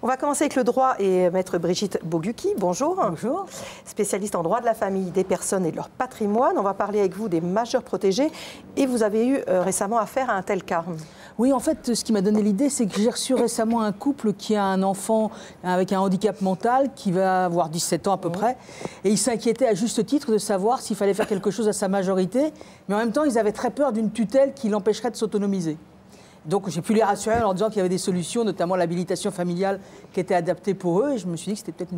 On va commencer avec le droit et maître Brigitte Bogucki. Bonjour. Bonjour. Spécialiste en droit de la famille, des personnes et de leur patrimoine. On va parler avec vous des majeurs protégés. Et vous avez eu récemment affaire à un tel cas. Oui, en fait, ce qui m'a donné l'idée, c'est que j'ai reçu récemment un couple qui a un enfant avec un handicap mental qui va avoir 17 ans à peu près. Et ils s'inquiétaient à juste titre de savoir s'il fallait faire quelque chose à sa majorité. Mais en même temps, ils avaient très peur d'une tutelle qui l'empêcherait de s'autonomiser. Donc j'ai pu les rassurer en leur disant qu'il y avait des solutions, notamment l'habilitation familiale qui était adaptée pour eux. Et je me suis dit que c'était peut-être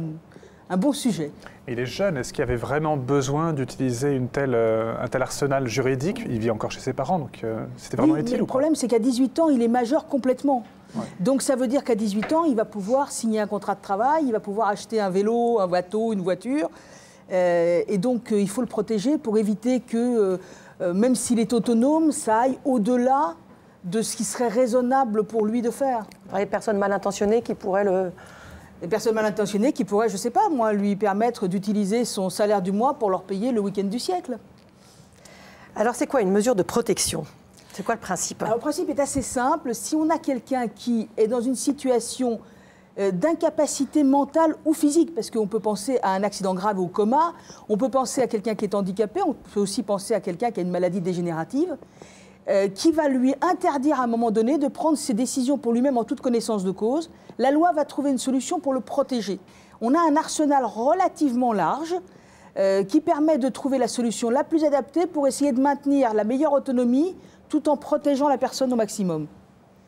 un bon sujet. Il est jeune, est-ce qu'il y avait vraiment besoin d'utiliser un tel arsenal juridique? Il vit encore chez ses parents, donc c'était vraiment utile ou pas? Le problème, c'est qu'à 18 ans, il est majeur complètement. Ouais. Donc ça veut dire qu'à 18 ans, il va pouvoir signer un contrat de travail, il va pouvoir acheter un vélo, un bateau, une voiture. Et donc il faut le protéger pour éviter que, même s'il est autonome, ça aille au-delà de ce qui serait raisonnable pour lui de faire. Les personnes mal intentionnées qui pourraient Les personnes mal intentionnées qui pourraient, je ne sais pas, moi, lui permettre d'utiliser son salaire du mois pour leur payer le week-end du siècle. Alors c'est quoi une mesure de protection? C'est quoi le principe? Alors, le principe est assez simple. Si on a quelqu'un qui est dans une situation d'incapacité mentale ou physique, parce qu'on peut penser à un accident grave ou au coma, on peut penser à quelqu'un qui est handicapé, on peut aussi penser à quelqu'un qui a une maladie dégénérative, qui va lui interdire à un moment donné de prendre ses décisions pour lui-même en toute connaissance de cause, la loi va trouver une solution pour le protéger. On a un arsenal relativement large qui permet de trouver la solution la plus adaptée pour essayer de maintenir la meilleure autonomie tout en protégeant la personne au maximum.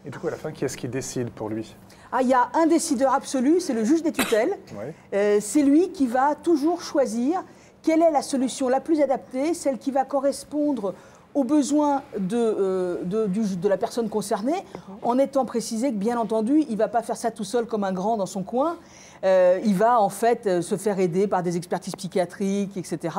Et du coup, à la fin, qui est-ce qui décide pour lui? Il y a un décideur absolu, c'est le juge des tutelles. Ouais. C'est lui qui va toujours choisir quelle est la solution la plus adaptée, celle qui va correspondre aux besoins de la personne concernée, en étant précisé que, bien entendu, il ne va pas faire ça tout seul comme un grand dans son coin. Il va, en fait, se faire aider par des expertises psychiatriques, etc.,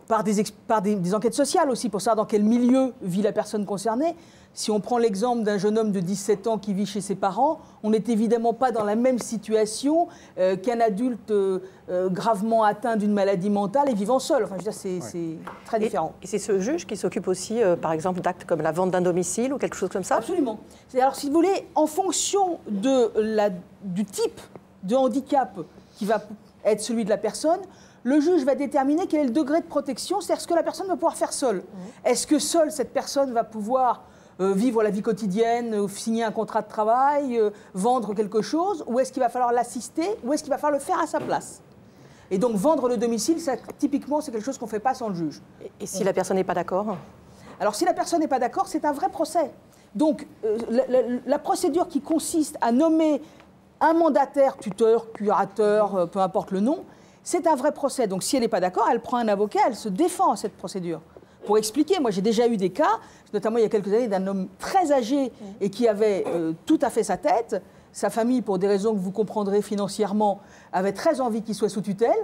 par des enquêtes sociales aussi, pour savoir dans quel milieu vit la personne concernée. Si on prend l'exemple d'un jeune homme de 17 ans qui vit chez ses parents, on n'est évidemment pas dans la même situation qu'un adulte gravement atteint d'une maladie mentale et vivant seul. Enfin, je veux dire, c'est très différent. Et c'est ce juge qui s'occupe aussi, par exemple, d'actes comme la vente d'un domicile ou quelque chose comme ça? Absolument. Alors, si vous voulez, en fonction du type de handicap qui va être celui de la personne, le juge va déterminer quel est le degré de protection, c'est-à-dire ce que la personne va pouvoir faire seule. Est-ce que seule cette personne va pouvoir vivre la vie quotidienne, signer un contrat de travail, vendre quelque chose, ou est-ce qu'il va falloir l'assister, ou est-ce qu'il va falloir le faire à sa place? Et donc vendre le domicile, ça, typiquement, c'est quelque chose qu'on ne fait pas sans le juge. Et si la personne n'est pas d'accord? Alors si la personne n'est pas d'accord, c'est un vrai procès. Donc la procédure qui consiste à nommer un mandataire, tuteur, curateur, peu importe le nom, c'est un vrai procès. Donc si elle n'est pas d'accord, elle prend un avocat, elle se défend à cette procédure. Pour expliquer, moi j'ai déjà eu des cas, notamment il y a quelques années, d'un homme très âgé et qui avait tout à fait sa tête. Sa famille, pour des raisons que vous comprendrez financièrement, avait très envie qu'il soit sous tutelle.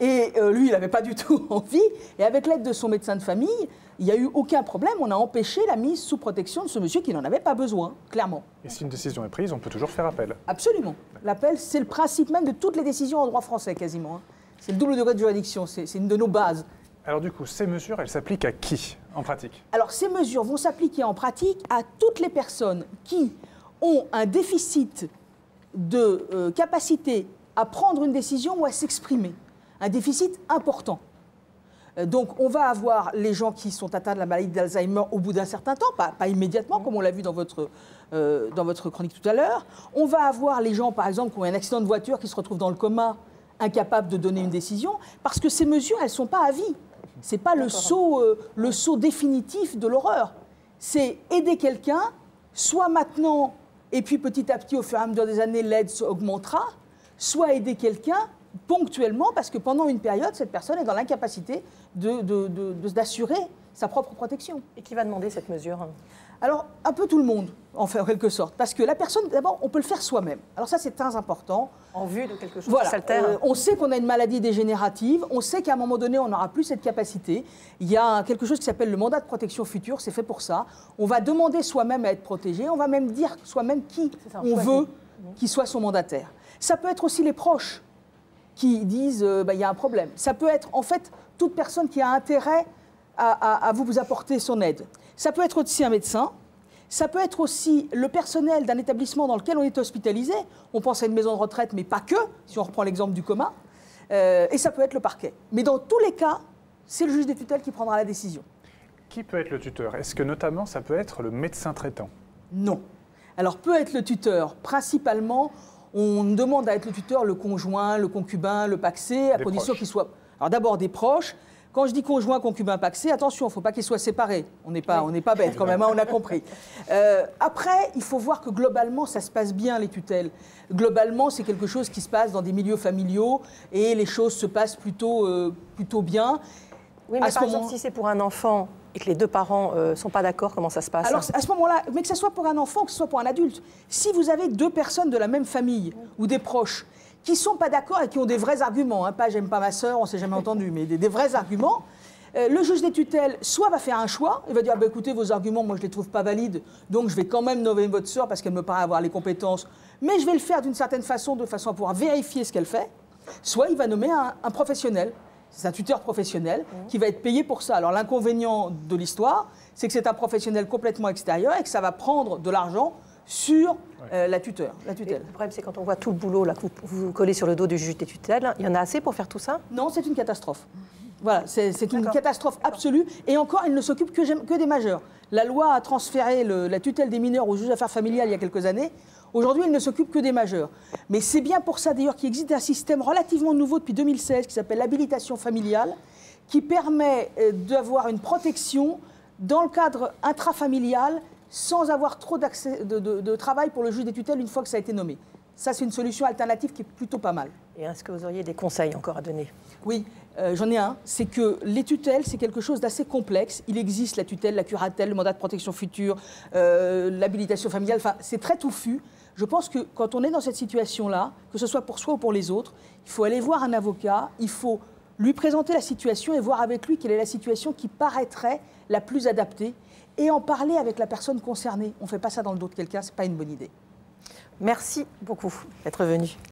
Et lui, il n'avait pas du tout envie. Et avec l'aide de son médecin de famille, il n'y a eu aucun problème. On a empêché la mise sous protection de ce monsieur qui n'en avait pas besoin, clairement. Et si une décision est prise, on peut toujours faire appel? Absolument. L'appel, c'est le principe même de toutes les décisions en droit français, quasiment. C'est le double degré de juridiction. C'est une de nos bases. Alors du coup, ces mesures, elles s'appliquent à qui, en pratique? Alors ces mesures vont s'appliquer en pratique à toutes les personnes qui ont un déficit de capacité à prendre une décision ou à s'exprimer. Un déficit important. Donc on va avoir les gens qui sont atteints de la maladie d'Alzheimer au bout d'un certain temps, pas immédiatement, comme on l'a vu dans votre chronique tout à l'heure. On va avoir les gens, par exemple, qui ont un accident de voiture, qui se retrouvent dans le coma, incapables de donner une décision, parce que ces mesures, elles ne sont pas à vie. Ce n'est pas le saut définitif de l'horreur. C'est aider quelqu'un, soit maintenant, et puis petit à petit, au fur et à mesure des années, l'aide augmentera, soit aider quelqu'un ponctuellement, parce que pendant une période, cette personne est dans l'incapacité d'assurer sa propre protection. Et qui va demander cette mesure? Alors, un peu tout le monde, en quelque sorte. Parce que la personne, d'abord, on peut le faire soi-même. Alors ça, c'est très important. En vue de quelque chose voilà. qui s'altère. On sait qu'on a une maladie dégénérative. On sait qu'à un moment donné, on n'aura plus cette capacité. Il y a quelque chose qui s'appelle le mandat de protection future. C'est fait pour ça. On va demander soi-même à être protégé. On va même dire soi-même qui on veut qu'il soit son mandataire. Ça peut être aussi les proches qui disent il y a un problème. Ça peut être, en fait, toute personne qui a intérêt à vous apporter son aide. Ça peut être aussi un médecin. Ça peut être aussi le personnel d'un établissement dans lequel on est hospitalisé. On pense à une maison de retraite, mais pas que, si on reprend l'exemple du coma. Et ça peut être le parquet. Mais dans tous les cas, c'est le juge des tutelles qui prendra la décision. Qui peut être le tuteur? Est-ce que notamment ça peut être le médecin traitant? Non. Alors peut être le tuteur. Principalement, on demande à être le tuteur le conjoint, le concubin, le pacsé, à condition qu'il soit... Alors d'abord des proches. Quand je dis conjoint, concubin, pacsé, attention, il ne faut pas qu'ils soient séparés. On n'est pas bête quand même, hein, on a compris. Après, il faut voir que globalement, ça se passe bien, les tutelles. Globalement, c'est quelque chose qui se passe dans des milieux familiaux et les choses se passent plutôt bien. Oui, mais par exemple, si c'est pour un enfant et que les deux parents ne sont pas d'accord, comment ça se passe? Alors, à ce moment-là, mais que ce soit pour un enfant, que ce soit pour un adulte, si vous avez deux personnes de la même famille ou des proches qui ne sont pas d'accord et qui ont des vrais arguments, hein, pas « j'aime pas ma sœur », on ne s'est jamais entendu, mais des vrais arguments, le juge des tutelles soit va faire un choix, il va dire bah, « écoutez, vos arguments, moi je ne les trouve pas valides, donc je vais quand même nommer votre sœur parce qu'elle me paraît avoir les compétences, mais je vais le faire d'une certaine façon, de façon à pouvoir vérifier ce qu'elle fait », soit il va nommer un professionnel. C'est un tuteur professionnel qui va être payé pour ça. Alors l'inconvénient de l'histoire, c'est que c'est un professionnel complètement extérieur et que ça va prendre de l'argent sur la tutelle. Le problème, c'est quand on voit tout le boulot là, que vous collez sur le dos du juge des tutelles, il y en a assez pour faire tout ça? Non, c'est une catastrophe. Voilà, c'est une catastrophe absolue. Et encore, il ne s'occupe que des majeurs. La loi a transféré la tutelle des mineurs au juge d'affaires familiales il y a quelques années. Aujourd'hui, il ne s'occupe que des majeurs. Mais c'est bien pour ça, d'ailleurs, qu'il existe un système relativement nouveau depuis 2016 qui s'appelle l'habilitation familiale, qui permet d'avoir une protection dans le cadre intrafamilial sans avoir trop de travail pour le juge des tutelles une fois que ça a été nommé. Ça, c'est une solution alternative qui est plutôt pas mal. Et est-ce que vous auriez des conseils encore à donner? Oui, j'en ai un. C'est que les tutelles, c'est quelque chose d'assez complexe. Il existe la tutelle, la curatelle, le mandat de protection future, l'habilitation familiale. Enfin, c'est très touffu. Je pense que quand on est dans cette situation-là, que ce soit pour soi ou pour les autres, il faut aller voir un avocat, il faut lui présenter la situation et voir avec lui quelle est la situation qui paraîtrait la plus adaptée et en parler avec la personne concernée. On ne fait pas ça dans le dos de quelqu'un, ce n'est pas une bonne idée. Merci beaucoup d'être venu.